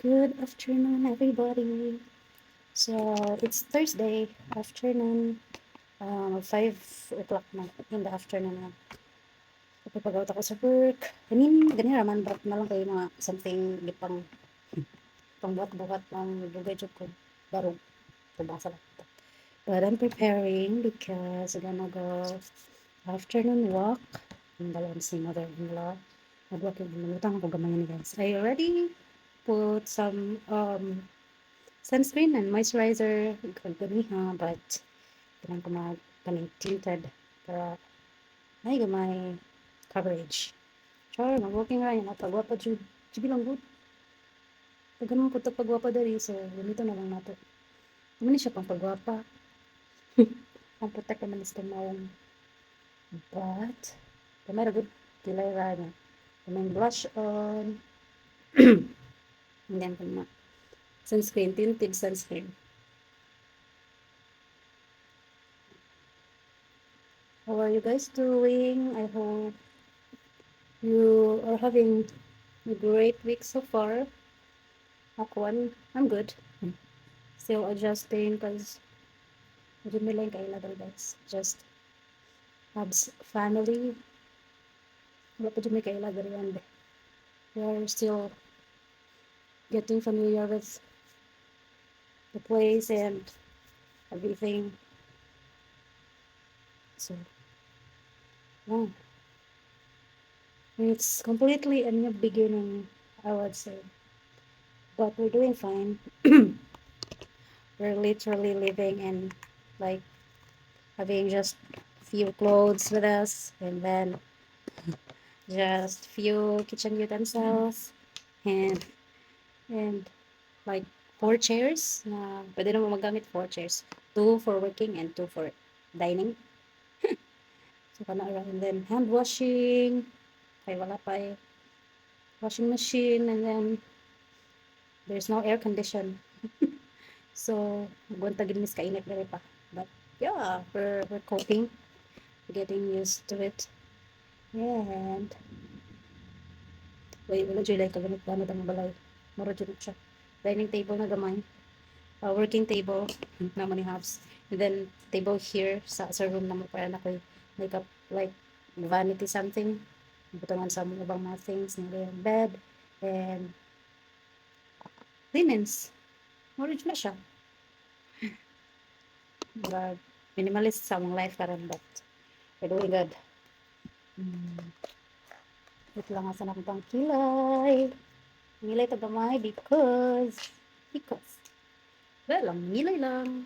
Good afternoon, everybody. So it's Thursday afternoon, 5 o'clock na in the afternoon na. Kapag ako sa work, I mean, ganyan raman, but na lang kayo mga something pang pangbuhat-buhat ng dugay jud ko. Barog, pabasa lang. But I'm preparing because I'm gonna go afternoon walk. Yung dalawang si mother-in-law. Nag-walk yung lumutang ako gamay ni guys. I already put some sunscreen and moisturizer ganiha, but kailangan ko tinted para ay gamay coverage. Char, mag-working ra yun. Pagwapa jud. Sige lang good. Pagkaman po ito pagwapa dari. So, ganito na lang nato. Ano siya pang pagwapa. Ang protect naman is tumawang. But, kamay ra good. Kilay ra niya. Kamay blush on. And then, kama sunscreen. Tinted sunscreen. How are you guys doing? I hope you are having a great week so far. Ako, I'm good. Still adjusting because medyo may lang kaila guys. Just Habs family. Wala pa dyan may kaila and we are still getting familiar with the place and everything. So, yeah. It's completely a new beginning, I would say. But we're doing fine. We're literally living in like having just few clothes with us and then just few kitchen utensils and and like 4 chairs na pwede naman magamit 4 chairs. Two for working and two for dining. So kana ra and then hand washing. Kay wala pa washing machine and then there's no air condition. So magwanta gid mis kainit diri pa. But yeah, we're coping, getting used to it. And wait, wala jud like gamit ang balay. Mura jud siya. Dining table na gamay. Working table na many halves. And then table here sa room na mo para na ko'y like up like vanity something. Butangan sa mga ibang mga things na bed and linens. Orange na siya. But minimalist sa mong life karon but we're doing good. Wait lang asa na akong kilay. Nilay tagamay because well lang, nilay lang.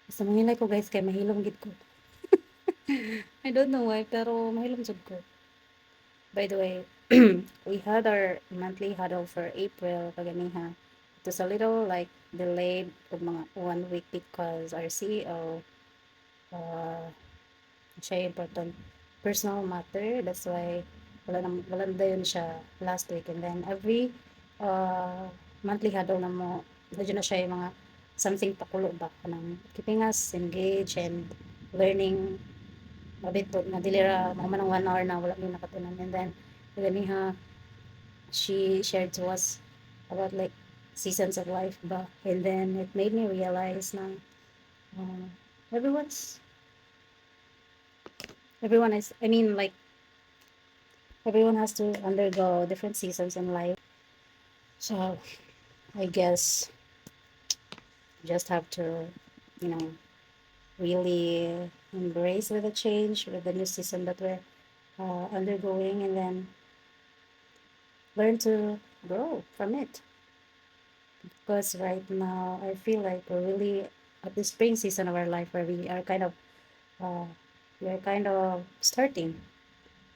Basta mangilay ko guys kay mahilom gid ko. I don't know why pero mahilom jud ko. By the way, we had our monthly huddle for April kaganiha. It was a little like delayed of mga 1 week because our CEO siya important personal matter. That's why wala na yun siya last week. And then every monthly huddle na mo, medyo na siya yung mga something pakulo ba kanang keeping us engaged and learning mabit po na dilira mga manang 1 hour na wala din nakatunan. And then ganiha she shared to us about like seasons of life ba, and then it made me realize na uh, everyone's everyone is I mean like everyone has to undergo different seasons in life. So I guess just have to, you know, really embrace with the change, with the new season that we're undergoing, and then learn to grow from it. Because right now, I feel like we're really at the spring season of our life where uh, we are kind of starting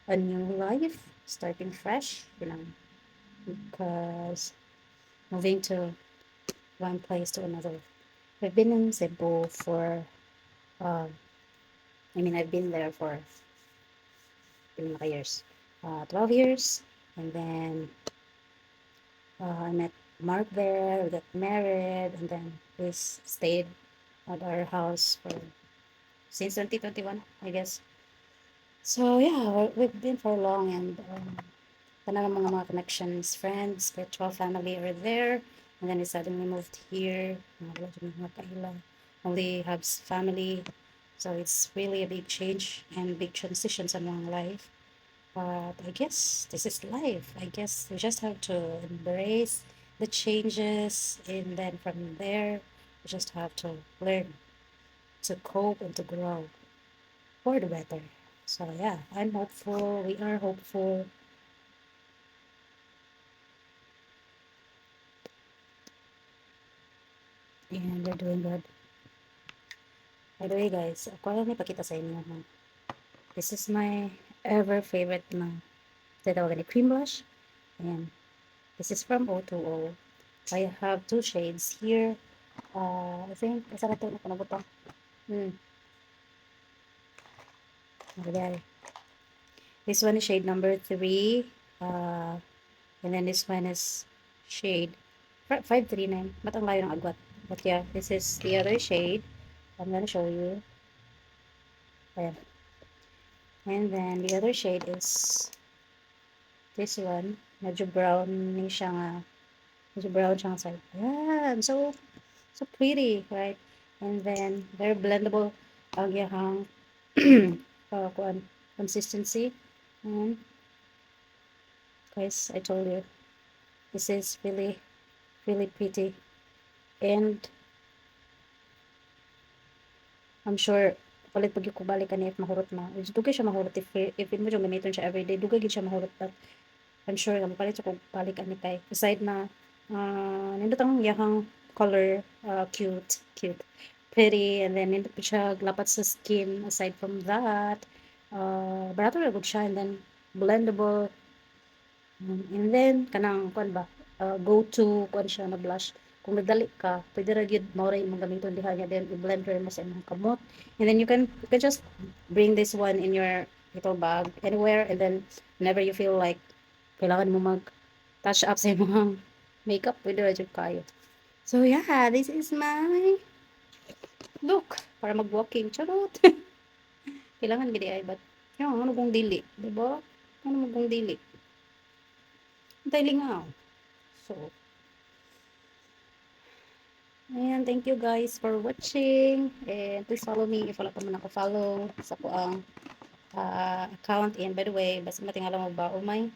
a new life, starting fresh, you know, because moving to one place to another. We've been in Cebu for, uh, I've been there for ilang years, 12 years, and then I met Mark there. We got married, and then we stayed at our house for since 2021, I guess. So yeah, we've been for long, and tanang mga connections, friends, spiritual family are there. And then we suddenly moved here. Wala dyan mga kaila. Only have family. So it's really a big change and big transitions in my life. But I guess this is life. I guess we just have to embrace the changes, and then from there, we just have to learn to cope and to grow for the better. So yeah, I'm hopeful. We are hopeful, and we're doing good. By the way, guys, ako lang ipakita sa inyo. Ha? This is my ever favorite na tatawagan ni cream blush. And this is from O2O. I have two shades here. I think, isa na ito, ano ba ito? Okay. This one is shade number 3. And then this one is shade 539. Ba't ang layo ng agwat? But yeah, this is the other shade. I'm gonna show you. Ayan. And then the other shade is this one. Medyo browny siya nga. Medyo brown siyang side. Ayan. So pretty, right? And then, very blendable ang iyahang consistency. And guys, I told you, this is really, really pretty. And I'm sure, palit pag ko balik ani if mahurot na. Dugay siya mahurot if mo yung gamiton siya everyday. Dugay gid siya mahurot. But I'm sure nga palit siya kung balik ani kay. Aside na, nindot ang iyahang color, cute, pretty, and then nindot pa siya lapat sa skin. Aside from that, barato na good siya, and then blendable. And then kanang kuan ba, go to kuan siya na blush. Kung nagdali ka, pwede ra gyud mao ra imong gamiton diha niya, then i-blend ra mo sa imong kamot. And then you can just bring this one in your little bag anywhere, and then whenever you feel like kailangan mo mag touch up sa imong makeup, pwede ra jud kayo. So yeah, this is my look para mag-walking. Charot. Kailangan gid ay, but ano kung dili, di ba? Ano mo kung dili? Antay lingaw. So, ayan, thank you guys for watching. And please follow me if wala pa man ako follow sa ko ang account. And by the way, basta matingala mo ba, my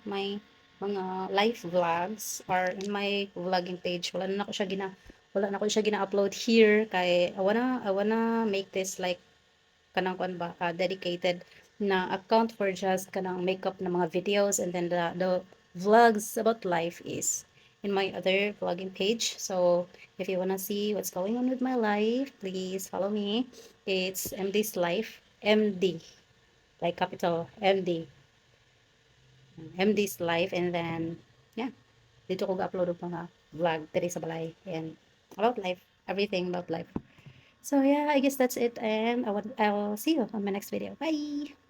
mga life vlogs are in my vlogging page. Wala na ko siya gina-upload here kay I wanna make this like kanang kuan ba, dedicated na account for just kanang makeup na mga videos, and then the vlogs about life is in my other vlogging page. So if you wanna see what's going on with my life, please follow me. It's MD's Life, MD, like capital MD's Life, and then yeah, dito ko ga-upload og mga vlog diri sa balay and about life, everything about life. So yeah, I guess that's it, and I will see you on my next video. Bye.